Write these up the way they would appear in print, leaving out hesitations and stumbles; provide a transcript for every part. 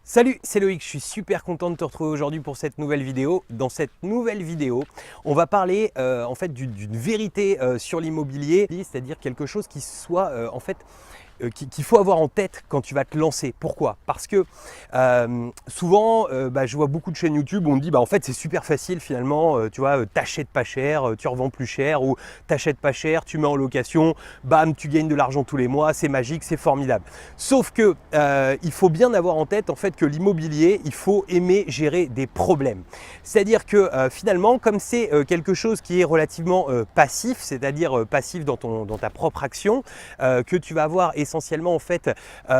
Salut, c'est Loïc, je suis super content de te retrouver aujourd'hui pour cette nouvelle vidéo. Dans cette nouvelle vidéo, on va parler en fait d'une vérité sur l'immobilier, c'est-à-dire quelque chose qui soit qu'il faut avoir en tête quand tu vas te lancer. Pourquoi? Parce que souvent, je vois beaucoup de chaînes YouTube où on me dit en fait c'est super facile finalement, tu vois, t'achètes pas cher, tu revends plus cher, ou t'achètes pas cher, tu mets en location, bam, tu gagnes de l'argent tous les mois, c'est magique, c'est formidable. Sauf que il faut bien avoir en tête en fait que l'immobilier, il faut aimer gérer des problèmes. C'est-à-dire que finalement, comme c'est quelque chose qui est relativement passif, c'est-à-dire passif dans ta propre action, que tu vas avoir essentiellement en fait, ça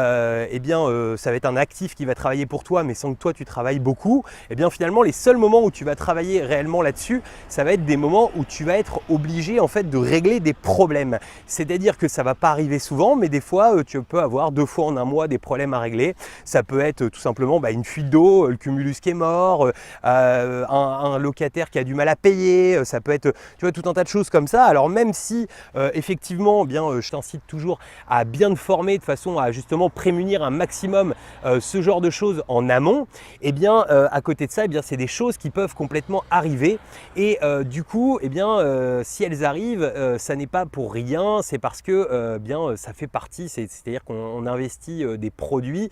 va être un actif qui va travailler pour toi, mais sans que toi tu travailles beaucoup. Et bien finalement, les seuls moments où tu vas travailler réellement là-dessus, ça va être des moments où tu vas être obligé en fait de régler des problèmes. C'est-à-dire que ça va pas arriver souvent, mais des fois tu peux avoir 2 fois en un mois des problèmes à régler. Ça peut être tout simplement une fuite d'eau, le cumulus qui est mort, un locataire qui a du mal à payer, ça peut être tout un tas de choses comme ça. Alors même si effectivement, je t'incite toujours à bien te former de façon à justement prémunir un maximum ce genre de choses en amont, à côté de ça, c'est des choses qui peuvent complètement arriver et du coup, si elles arrivent, ça n'est pas pour rien, c'est parce que ça fait partie, c'est-à-dire qu'on investit des produits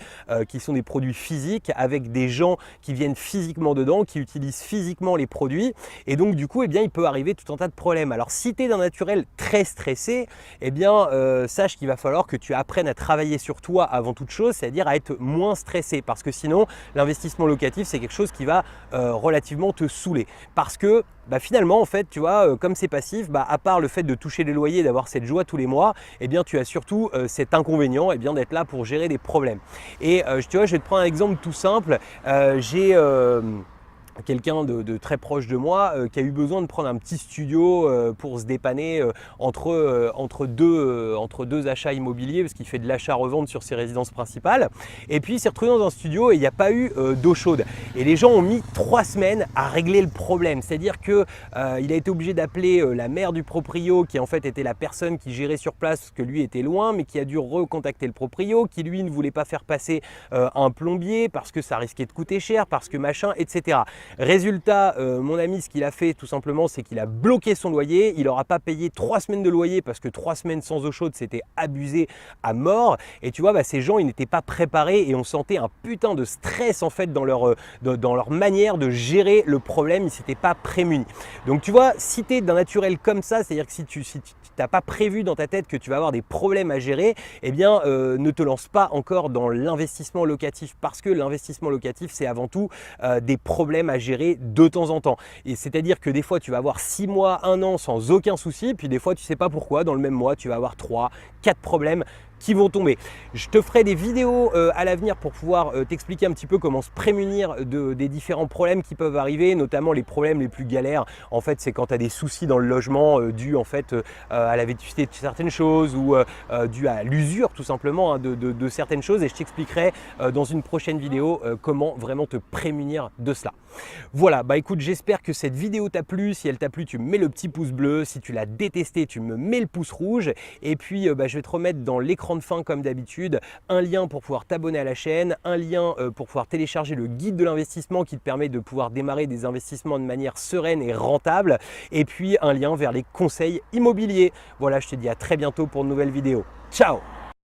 qui sont des produits physiques avec des gens qui viennent physiquement dedans, qui utilisent physiquement les produits et donc du coup, il peut arriver tout un tas de problèmes. Alors si tu es d'un naturel très stressé, sache qu'il va falloir que tu apprennes à travailler sur toi avant toute chose, c'est-à-dire à être moins stressé parce que sinon l'investissement locatif c'est quelque chose qui va relativement te saouler parce que finalement en fait tu vois comme c'est passif, à part le fait de toucher les loyers et d'avoir cette joie tous les mois, tu as surtout cet inconvénient d'être là pour gérer des problèmes. Et je vais te prendre un exemple tout simple. J'ai quelqu'un de très proche de moi qui a eu besoin de prendre un petit studio pour se dépanner entre deux achats immobiliers parce qu'il fait de l'achat-revente sur ses résidences principales et puis il s'est retrouvé dans un studio et il n'y a pas eu d'eau chaude et les gens ont mis 3 semaines à régler le problème, c'est-à-dire que il a été obligé d'appeler la mère du proprio qui en fait était la personne qui gérait sur place parce que lui était loin mais qui a dû recontacter le proprio qui lui ne voulait pas faire passer un plombier parce que ça risquait de coûter cher, parce que machin, etc. Résultat, mon ami, ce qu'il a fait tout simplement, c'est qu'il a bloqué son loyer. Il n'aura pas payé 3 semaines de loyer parce que 3 semaines sans eau chaude, c'était abusé à mort. Et tu vois, ces gens, ils n'étaient pas préparés et on sentait un putain de stress en fait dans leur manière de gérer le problème. Ils ne s'étaient pas prémunis. Donc tu vois, si tu es d'un naturel comme ça, c'est-à-dire que si tu n'as pas prévu dans ta tête que tu vas avoir des problèmes à gérer, ne te lance pas encore dans l'investissement locatif parce que l'investissement locatif, c'est avant tout des problèmes à gérer de temps en temps. Et c'est-à-dire que des fois, tu vas avoir 6 mois, 1 an sans aucun souci, puis des fois, tu ne sais pas pourquoi, dans le même mois, tu vas avoir 3, 4 problèmes qui vont tomber. Je te ferai des vidéos à l'avenir pour pouvoir t'expliquer un petit peu comment se prémunir des différents problèmes qui peuvent arriver, notamment les problèmes les plus galères. En fait, c'est quand tu as des soucis dans le logement dus en fait à la vétusté de certaines choses ou dû à l'usure tout simplement de certaines choses et je t'expliquerai dans une prochaine vidéo comment vraiment te prémunir de cela. Voilà, écoute, j'espère que cette vidéo t'a plu. Si elle t'a plu, tu me mets le petit pouce bleu. Si tu l'as détesté, tu me mets le pouce rouge. Et puis, je vais te remettre dans l'écran de fin comme d'habitude un lien pour pouvoir t'abonner à la chaîne, un lien pour pouvoir télécharger le guide de l'investissement qui te permet de pouvoir démarrer des investissements de manière sereine et rentable. Et puis, un lien vers les conseils immobiliers. Voilà, je te dis à très bientôt pour une nouvelle vidéo. Ciao!